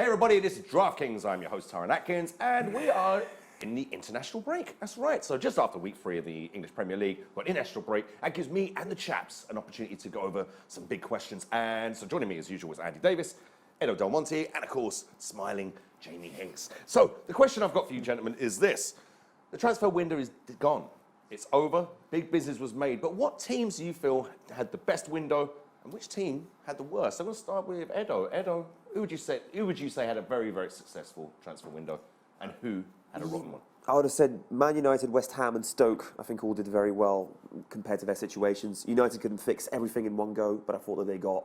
Hey everybody, this is DraftKings. I'm your host, Taran Atkins, and we are in the international break. That's right. So just after week 3 of the English Premier League, we're in international break. That gives me and the chaps an opportunity to go over some big questions. And so joining me as usual is Andy Davis, Edo Del Monte, and of course, smiling Jamie Hinks. So the question I've got for you gentlemen is this. The transfer window is gone. It's over. Big business was made. But what teams do you feel had the best window and which team had the worst? I'm going to start with Edo. Edo, who would you say had a very, very successful transfer window and who had a rotten one? I would have said Man United, West Ham and Stoke, I think all did very well compared to their situations. United couldn't fix everything in one go, but I thought that they got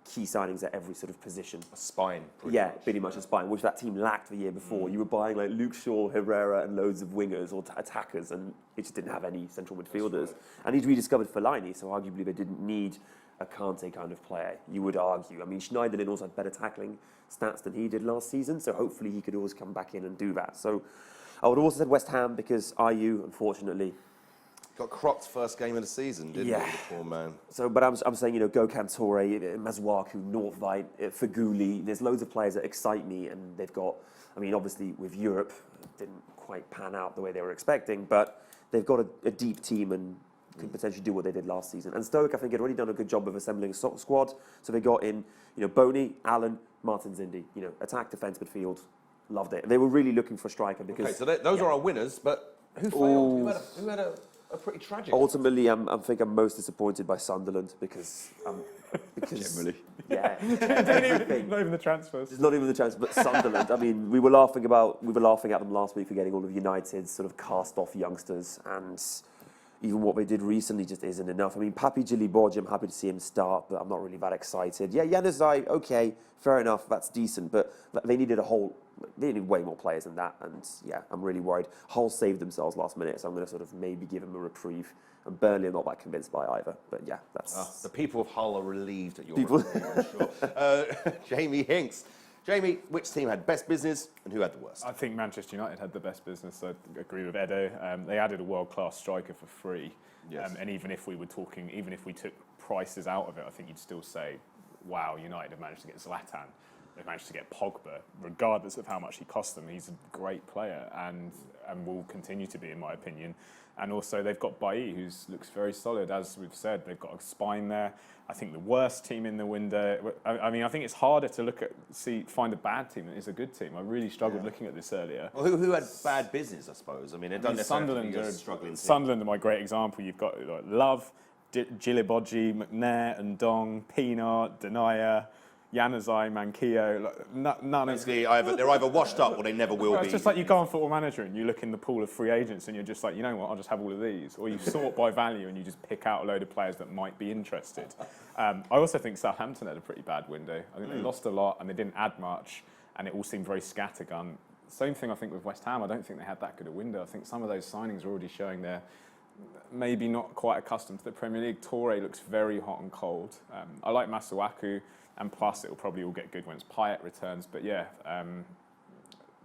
key signings at every sort of position. A spine. Pretty much a spine, which that team lacked the year before. You were buying like Luke Shaw, Herrera and loads of wingers or attackers, and it just didn't have any central midfielders. Right. And he'd rediscovered Fellaini, so arguably they didn't need a Kante kind of player, you would argue. I mean, Schneiderlin also had better tackling stats than he did last season, so hopefully he could always come back in and do that. So I would have also said West Ham because IU, unfortunately, got cropped first game of the season, didn't he, the poor man? So, but I'm saying, you know, Gökhan Torre, Masuaku, Northvite, Feghouli, there's loads of players that excite me, and they've got, I mean, obviously with Europe, it didn't quite pan out the way they were expecting, but they've got a deep team and could potentially do what they did last season. And Stoke, I think, had already done a good job of assembling a squad. So they got in, you know, Boney, Allen, Martin Zindi, you know, attack, defence, midfield. Loved it. They were really looking for a striker because... Okay, so those are our winners, but who failed? Who had a pretty tragic... Ultimately, I think I'm most disappointed by Sunderland because... Generally. Yeah. Not even the transfers. It's not even the transfers, but Sunderland. I mean, we were laughing at them last week for getting all of United's sort of cast-off youngsters, and even what they did recently just isn't enough. I mean, Papi Djiliborgi, I'm happy to see him start, but I'm not really that excited. Yeah, Januzaj, okay, fair enough, that's decent, but they needed way more players than that, and yeah, I'm really worried. Hull saved themselves last minute, so I'm going to sort of maybe give them a reprieve. And Burnley, I'm not that convinced by either, but yeah, that's... the people of Hull are relieved at your reprieve, I'm sure. Jamie Hinks. Jamie, which team had best business and who had the worst? I think Manchester United had the best business. I agree with Edo. They added a world-class striker for free. Yes. And even if we took prices out of it, I think you'd still say, wow, United have managed to get Zlatan. They've managed to get Pogba, regardless of how much he cost them. He's a great player and will continue to be, in my opinion. And also they've got Bailly, who looks very solid. As we've said, they've got a spine there. I think the worst team in the window. I mean, I think it's harder to find a bad team than is a good team. I really struggled looking at this earlier. Well, who had bad business, I suppose? I mean, it doesn't necessarily be a struggling team. Sunderland are my great example. You've got like, Love, Djiliborgi, McNair, Ndong, Pienaar, Denayer, Januzaj, Manquillo, none Basically, they're either washed up or they never will be. It's just like you go on Football Manager and you look in the pool of free agents and you're just like, you know what, I'll just have all of these. Or you sort by value and you just pick out a load of players that might be interested. I also think Southampton had a pretty bad window. I think they lost a lot and they didn't add much and it all seemed very scattergun. Same thing I think with West Ham. I don't think they had that good a window. I think some of those signings are already showing they're maybe not quite accustomed to the Premier League. Torre looks very hot and cold. I like Masuaku. And plus, it will probably all get good once Payet returns. But yeah,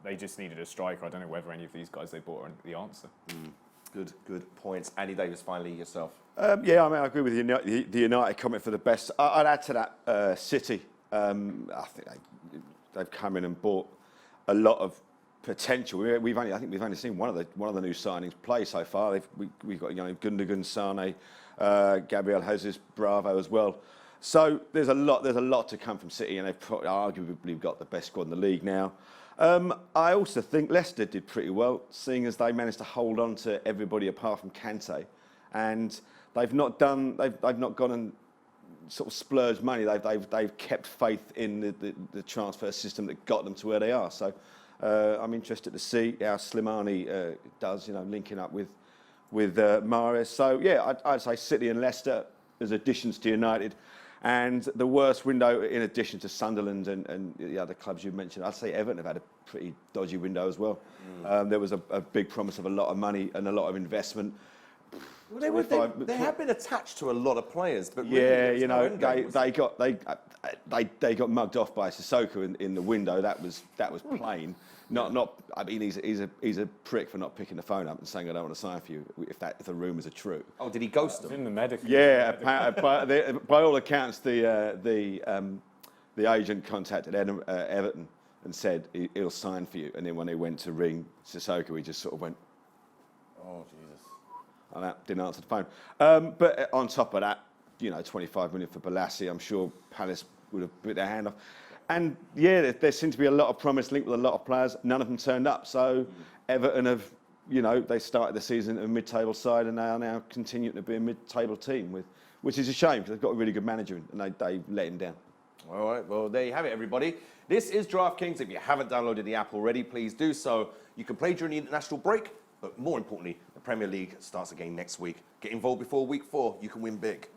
they just needed a striker. I don't know whether any of these guys they bought are the answer. Good points. Andy Davis, finally, yourself. Yeah, I mean, I agree with the United comment for the best. I'd add to that City. I think they've come in and bought a lot of potential. I think we've only seen one of the new signings play so far. We've got Gundogan, Sane, Gabriel Jesus, Bravo as well. So there's a lot to come from City, and they've arguably got the best squad in the league now. I also think Leicester did pretty well, seeing as they managed to hold on to everybody apart from Kante, and they've not gone and sort of splurged money. They've kept faith in the transfer system that got them to where they are. So I'm interested to see how Slimani does, linking up with Mahrez. So yeah, I'd say City and Leicester as additions to United. And the worst window, in addition to Sunderland and the other clubs you mentioned, I'd say Everton have had a pretty dodgy window as well. There was a big promise of a lot of money and a lot of investment. Well, they have been attached to a lot of players, but really they got mugged off by Sissoko in the window. That was plain. I mean, he's a prick for not picking the phone up and saying I don't want to sign for you if the rumours are true. Oh, did he ghost them? In the medical. Yeah, by all accounts, the agent contacted Everton and said he'll sign for you. And then when they went to ring Sissoko, he just sort of went, Oh, Jesus. and that didn't answer the phone. But on top of that, 25 million for Balassi, I'm sure Palace would have put their hand off. And yeah, there seemed to be a lot of promise linked with a lot of players. None of them turned up. So Everton have, they started the season a mid-table side and they are now continuing to be a mid-table team, which is a shame because they've got a really good manager and they let him down. All right, well, there you have it, everybody. This is DraftKings. If you haven't downloaded the app already, please do so. You can play during the international break, but more importantly, the Premier League starts again next week. Get involved before week 4. You can win big.